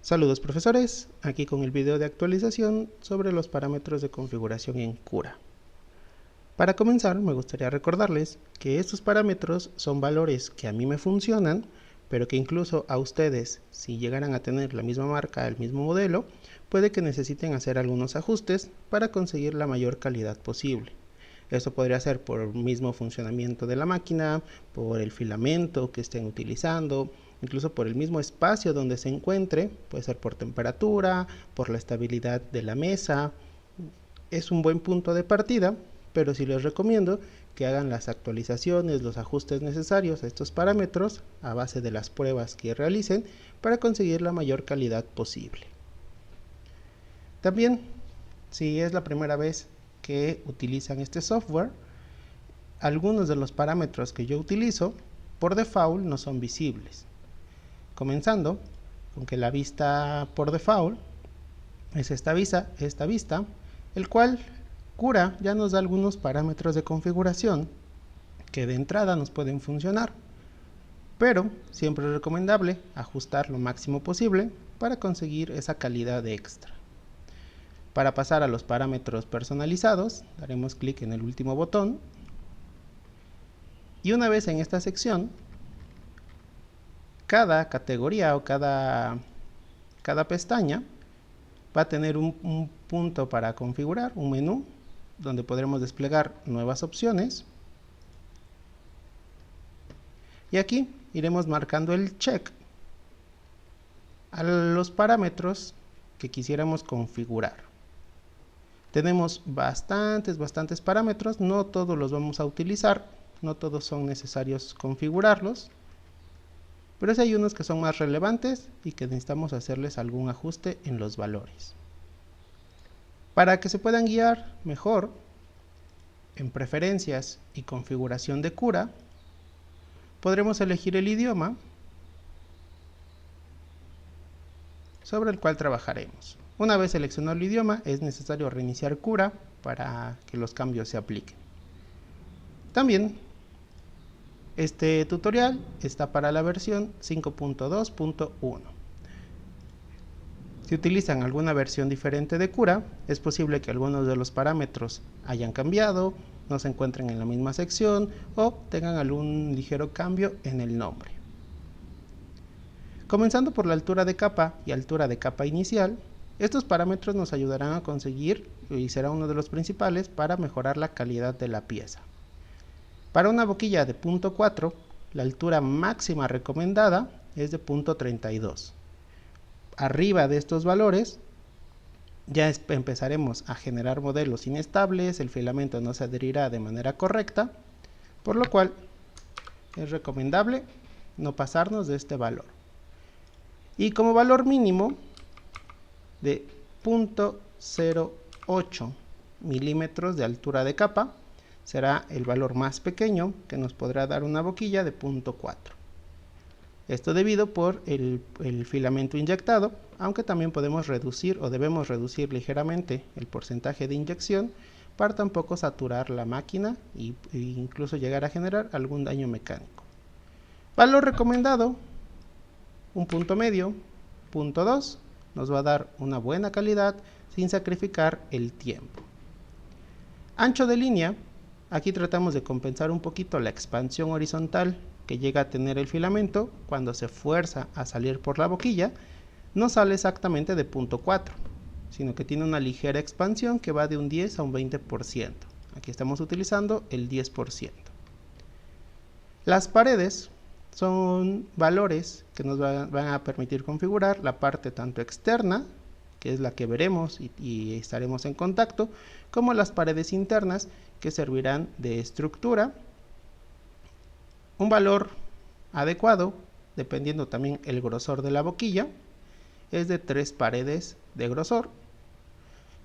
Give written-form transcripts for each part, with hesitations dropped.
Saludos profesores, aquí con el video de actualización sobre los parámetros de configuración en Cura. Para comenzar me gustaría recordarles que estos parámetros son valores que a mí me funcionan, pero que incluso a ustedes, si llegaran a tener la misma marca, el mismo modelo, puede que necesiten hacer algunos ajustes para conseguir la mayor calidad posible. Esto podría ser por el mismo funcionamiento de la máquina, por el filamento que estén utilizando, incluso por el mismo espacio donde se encuentre, puede ser por temperatura, por la estabilidad de la mesa. Es un buen punto de partida, pero sí les recomiendo que hagan las actualizaciones, los ajustes necesarios a estos parámetros a base de las pruebas que realicen para conseguir la mayor calidad posible. También, si es la primera vez que utilizan este software, algunos de los parámetros que yo utilizo por default no son visibles. Comenzando con que la vista por default es esta vista, el cual Cura ya nos da algunos parámetros de configuración que de entrada nos pueden funcionar, pero siempre es recomendable ajustar lo máximo posible para conseguir esa calidad extra. Para pasar a los parámetros personalizados, daremos clic en el último botón y una vez en esta sección, cada categoría o cada pestaña va a tener un punto para configurar, un menú donde podremos desplegar nuevas opciones y aquí iremos marcando el check a los parámetros que quisiéramos configurar. Tenemos bastantes parámetros, no todos los vamos a utilizar, no todos son necesarios configurarlos, pero sí hay unos que son más relevantes y que necesitamos hacerles algún ajuste en los valores. Para que se puedan guiar mejor en preferencias y configuración de Cura, podremos elegir el idioma sobre el cual trabajaremos. Una vez seleccionado el idioma, es necesario reiniciar Cura para que los cambios se apliquen. También este tutorial está para la versión 5.2.1. Si utilizan alguna versión diferente de Cura, es posible que algunos de los parámetros hayan cambiado, no se encuentren en la misma sección o tengan algún ligero cambio en el nombre. Comenzando por la altura de capa y altura de capa inicial, estos parámetros nos ayudarán a conseguir, y será uno de los principales, para mejorar la calidad de la pieza. Para una boquilla de punto 4, la altura máxima recomendada es de punto 32. Arriba de estos valores ya empezaremos a generar modelos inestables, el filamento no se adherirá de manera correcta, por lo cual es recomendable no pasarnos de este valor. Y como valor mínimo de 0.08 milímetros de altura de capa, será el valor más pequeño que nos podrá dar una boquilla de 0.4. Esto debido por el filamento inyectado, aunque también podemos reducir o debemos reducir ligeramente el porcentaje de inyección para tampoco saturar la máquina e incluso llegar a generar algún daño mecánico. Valor recomendado, un punto medio, 0.2, nos va a dar una buena calidad sin sacrificar el tiempo. Ancho de línea, aquí tratamos de compensar un poquito la expansión horizontal que llega a tener el filamento cuando se fuerza a salir por la boquilla. No sale exactamente de 0.4, sino que tiene una ligera expansión que va de un 10 a un 20%. Aquí estamos utilizando el 10%. Las paredes son valores que nos van a permitir configurar la parte tanto externa, que es la que veremos y estaremos en contacto, como las paredes internas, que servirán de estructura. Un valor adecuado, dependiendo también el grosor de la boquilla, es de 3 paredes de grosor.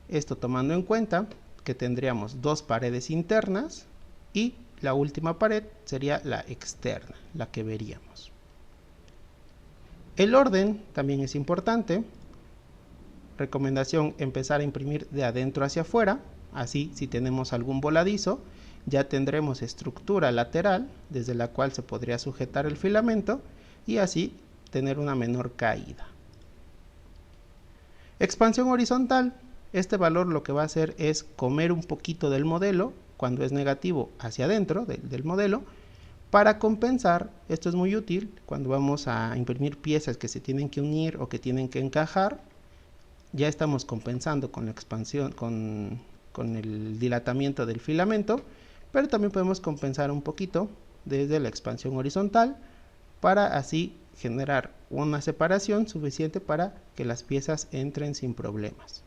Esto tomando en cuenta que tendríamos 2 paredes internas y la última pared sería la externa, la que veríamos. El orden también es importante. Recomendación: empezar a imprimir de adentro hacia afuera. Así, si tenemos algún voladizo, ya tendremos estructura lateral desde la cual se podría sujetar el filamento y así tener una menor caída. Expansión horizontal, este valor lo que va a hacer es comer un poquito del modelo cuando es negativo hacia adentro del modelo. Para compensar, esto es muy útil cuando vamos a imprimir piezas que se tienen que unir o que tienen que encajar. Ya estamos compensando con la expansión, con el dilatamiento del filamento, pero también podemos compensar un poquito desde la expansión horizontal para así generar una separación suficiente para que las piezas entren sin problemas.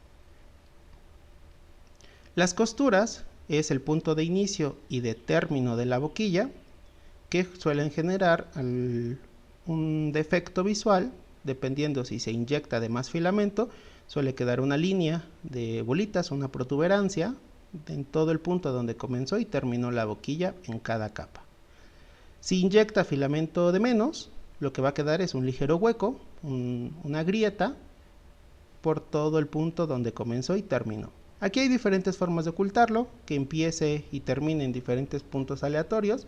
Las costuras es el punto de inicio y de término de la boquilla, que suelen generar un defecto visual, dependiendo si se inyecta de más filamento, suele quedar una línea de bolitas, una protuberancia en todo el punto donde comenzó y terminó la boquilla en cada capa. Si inyecta filamento de menos, lo que va a quedar es un ligero hueco, una grieta por todo el punto donde comenzó y terminó. Aquí hay diferentes formas de ocultarlo, que empiece y termine en diferentes puntos aleatorios,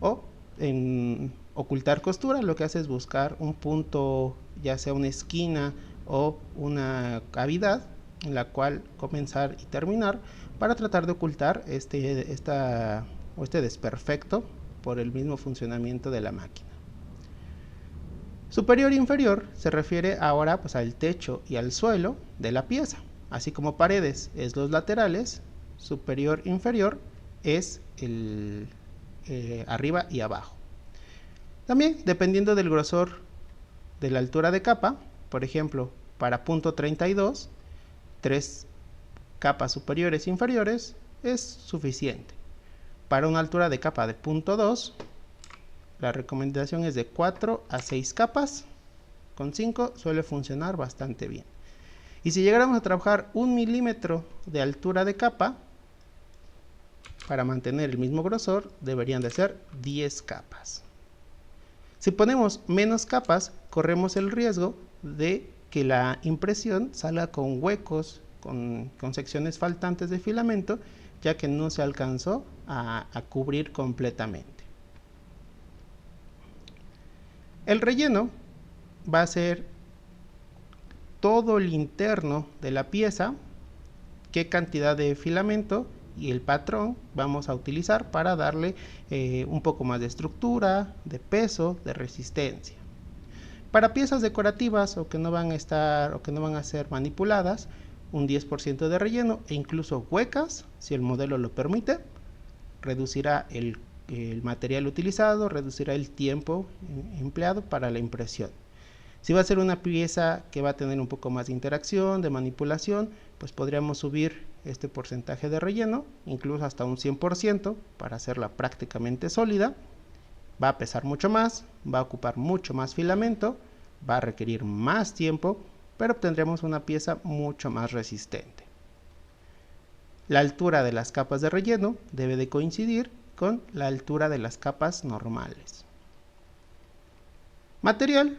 o en ocultar costura lo que hace es buscar un punto, ya sea una esquina o una cavidad en la cual comenzar y terminar para tratar de ocultar este desperfecto por el mismo funcionamiento de la máquina. Superior e inferior se refiere ahora pues al techo y al suelo de la pieza, así como paredes es los laterales, superior e inferior es el arriba y abajo. También dependiendo del grosor de la altura de capa, por ejemplo, para punto 32, 3 capas superiores e inferiores es suficiente. Para una altura de capa de punto 2, la recomendación es de 4 a 6 capas, con 5 suele funcionar bastante bien. Y si llegáramos a trabajar 1 milímetro de altura de capa, para mantener el mismo grosor deberían de ser 10 capas. Si ponemos menos capas, corremos el riesgo de que la impresión salga con huecos, con secciones faltantes de filamento, ya que no se alcanzó a cubrir completamente. El relleno va a ser todo el interno de la pieza, qué cantidad de filamento y el patrón vamos a utilizar para darle un poco más de estructura, de peso, de resistencia. Para piezas decorativas o que no van a ser manipuladas, un 10% de relleno e incluso huecas, si el modelo lo permite, reducirá el material utilizado, reducirá el tiempo empleado para la impresión. Si va a ser una pieza que va a tener un poco más de interacción, de manipulación, pues podríamos subir este porcentaje de relleno, incluso hasta un 100% para hacerla prácticamente sólida. Va a pesar mucho más, va a ocupar mucho más filamento, va a requerir más tiempo, pero obtendremos una pieza mucho más resistente. La altura de las capas de relleno debe de coincidir con la altura de las capas normales. Material.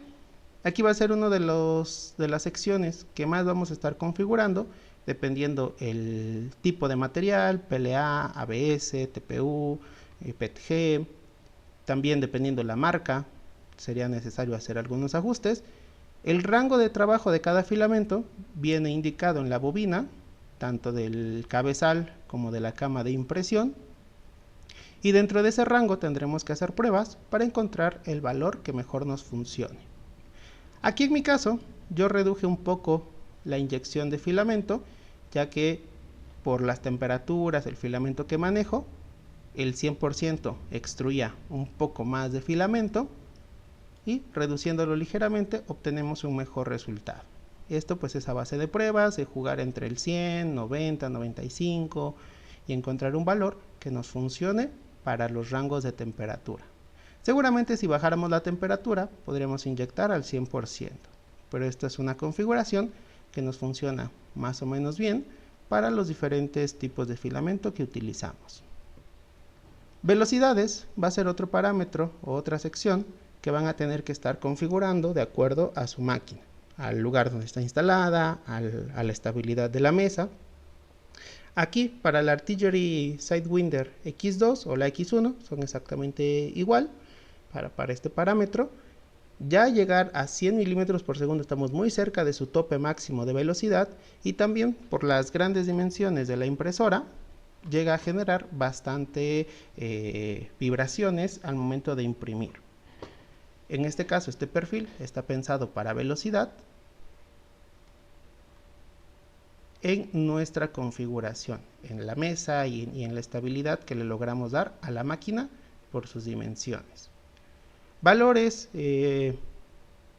Aquí va a ser uno de las secciones que más vamos a estar configurando, dependiendo el tipo de material, PLA, ABS, TPU, PETG. También dependiendo la marca, sería necesario hacer algunos ajustes. El rango de trabajo de cada filamento viene indicado en la bobina, tanto del cabezal como de la cama de impresión. Y dentro de ese rango tendremos que hacer pruebas para encontrar el valor que mejor nos funcione. Aquí en mi caso, yo reduje un poco la inyección de filamento, ya que por las temperaturas, el filamento que manejo, el 100% extruía un poco más de filamento y reduciéndolo ligeramente obtenemos un mejor resultado. Esto pues es a base de pruebas, de jugar entre el 100, 90, 95 y encontrar un valor que nos funcione para los rangos de temperatura. Seguramente si bajáramos la temperatura podríamos inyectar al 100%, pero esta es una configuración que nos funciona más o menos bien para los diferentes tipos de filamento que utilizamos. Velocidades va a ser otro parámetro o otra sección que van a tener que estar configurando de acuerdo a su máquina, al lugar donde está instalada, a la estabilidad de la mesa. Aquí para la Artillery Sidewinder X2 o la X1 son exactamente igual para este parámetro. Ya llegar a 100 milímetros por segundo estamos muy cerca de su tope máximo de velocidad, y también por las grandes dimensiones de la impresora llega a generar bastante vibraciones al momento de imprimir. En este caso, este perfil está pensado para velocidad en nuestra configuración, en la mesa y en la estabilidad que le logramos dar a la máquina por sus dimensiones. Valores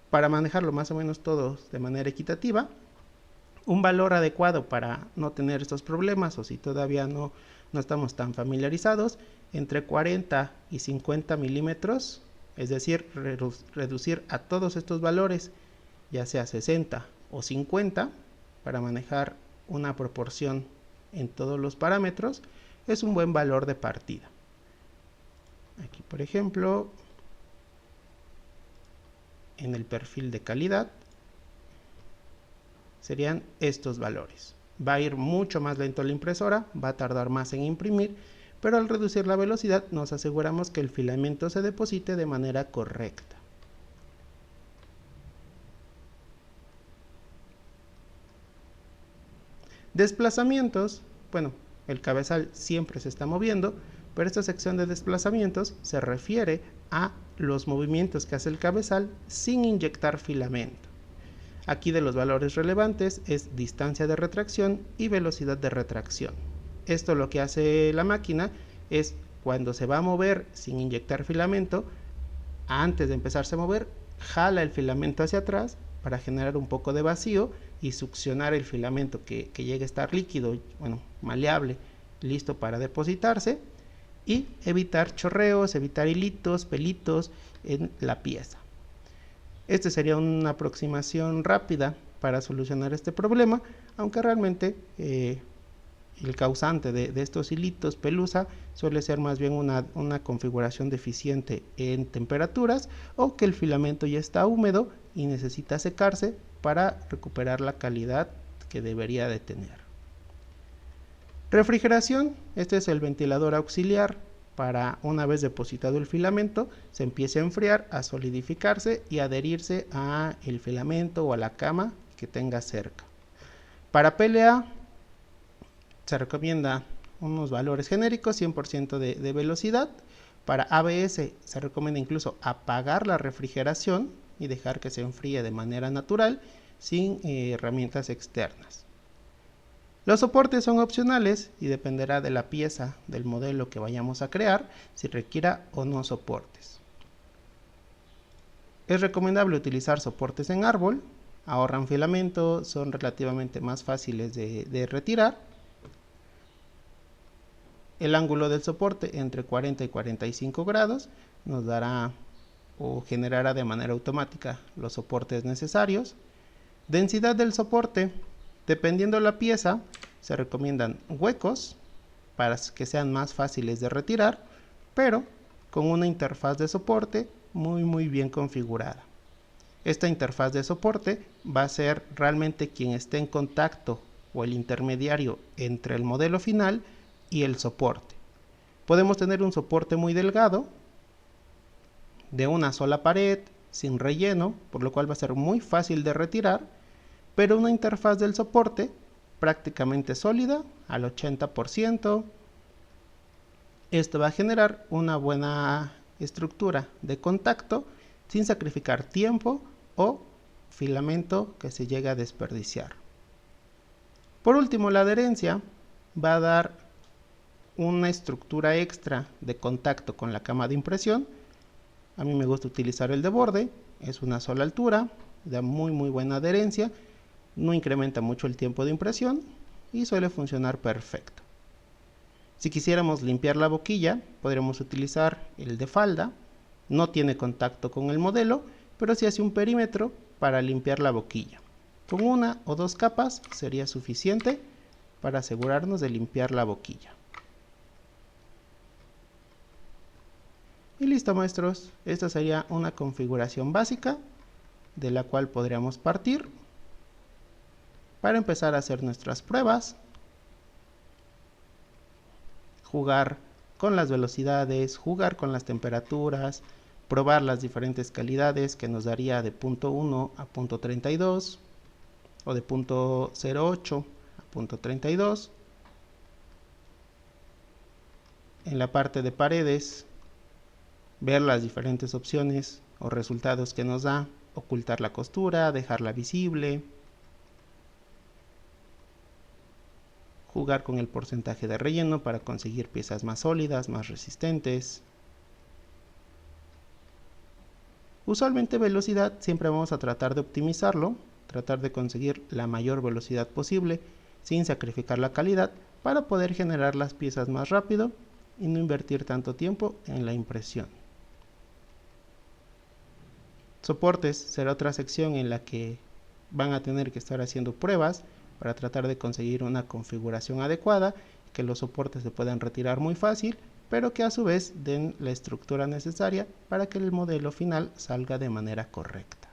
para manejarlo más o menos todos de manera equitativa. Un valor adecuado para no tener estos problemas, o si todavía no estamos tan familiarizados, entre 40 y 50 milímetros, es decir, reducir a todos estos valores, ya sea 60 o 50, para manejar una proporción en todos los parámetros, es un buen valor de partida. Aquí, por ejemplo, en el perfil de calidad, serían estos valores. Va a ir mucho más lento la impresora, va a tardar más en imprimir, pero al reducir la velocidad nos aseguramos que el filamento se deposite de manera correcta. Desplazamientos, bueno, el cabezal siempre se está moviendo, pero esta sección de desplazamientos se refiere a los movimientos que hace el cabezal sin inyectar filamento. Aquí de los valores relevantes es distancia de retracción y velocidad de retracción. Esto lo que hace la máquina es, cuando se va a mover sin inyectar filamento, antes de empezarse a mover, jala el filamento hacia atrás para generar un poco de vacío y succionar el filamento que llegue a estar líquido, bueno, maleable, listo para depositarse, y evitar chorreos, evitar hilitos, pelitos en la pieza. Esta sería una aproximación rápida para solucionar este problema, aunque realmente el causante de estos hilitos, pelusa, suele ser más bien una configuración deficiente en temperaturas, o que el filamento ya está húmedo y necesita secarse para recuperar la calidad que debería de tener. Refrigeración, este es el ventilador auxiliar para, una vez depositado el filamento, se empiece a enfriar, a solidificarse y adherirse a el filamento o a la cama que tenga cerca. Para PLA se recomienda unos valores genéricos, 100% de velocidad. Para ABS se recomienda incluso apagar la refrigeración y dejar que se enfríe de manera natural, sin herramientas externas. Los soportes son opcionales y dependerá de la pieza, del modelo que vayamos a crear, si requiera o no soportes. Es recomendable utilizar soportes en árbol, ahorran filamento, son relativamente más fáciles de retirar. El ángulo del soporte entre 40 y 45 grados nos dará o generará de manera automática los soportes necesarios. Densidad del soporte, dependiendo la pieza, se recomiendan huecos para que sean más fáciles de retirar, pero con una interfaz de soporte muy bien configurada. Esta interfaz de soporte va a ser realmente quien esté en contacto, o el intermediario entre el modelo final y el soporte. Podemos tener un soporte muy delgado, de una sola pared, sin relleno, por lo cual va a ser muy fácil de retirar, pero una interfaz del soporte prácticamente sólida, al 80%. Esto va a generar una buena estructura de contacto sin sacrificar tiempo o filamento que se llegue a desperdiciar. Por último, la adherencia va a dar una estructura extra de contacto con la cama de impresión. A mí me gusta utilizar el de borde, es una sola altura, da muy buena adherencia, no incrementa mucho el tiempo de impresión y suele funcionar perfecto. Si quisiéramos limpiar la boquilla, podríamos utilizar el de falda. No tiene contacto con el modelo, pero sí hace un perímetro para limpiar la boquilla. Con una o dos capas sería suficiente para asegurarnos de limpiar la boquilla. Y listo, maestros, esta sería una configuración básica de la cual podríamos partir para empezar a hacer nuestras pruebas, jugar con las velocidades, jugar con las temperaturas, probar las diferentes calidades que nos daría de punto 1 a punto 32 o de punto 08 a punto 32. En la parte de paredes, ver las diferentes opciones o resultados que nos da, ocultar la costura, dejarla visible, jugar con el porcentaje de relleno para conseguir piezas más sólidas, más resistentes. Usualmente velocidad siempre vamos a tratar de optimizarlo, tratar de conseguir la mayor velocidad posible sin sacrificar la calidad para poder generar las piezas más rápido y no invertir tanto tiempo en la impresión. Soportes será otra sección en la que van a tener que estar haciendo pruebas para tratar de conseguir una configuración adecuada, que los soportes se puedan retirar muy fácil, pero que a su vez den la estructura necesaria para que el modelo final salga de manera correcta.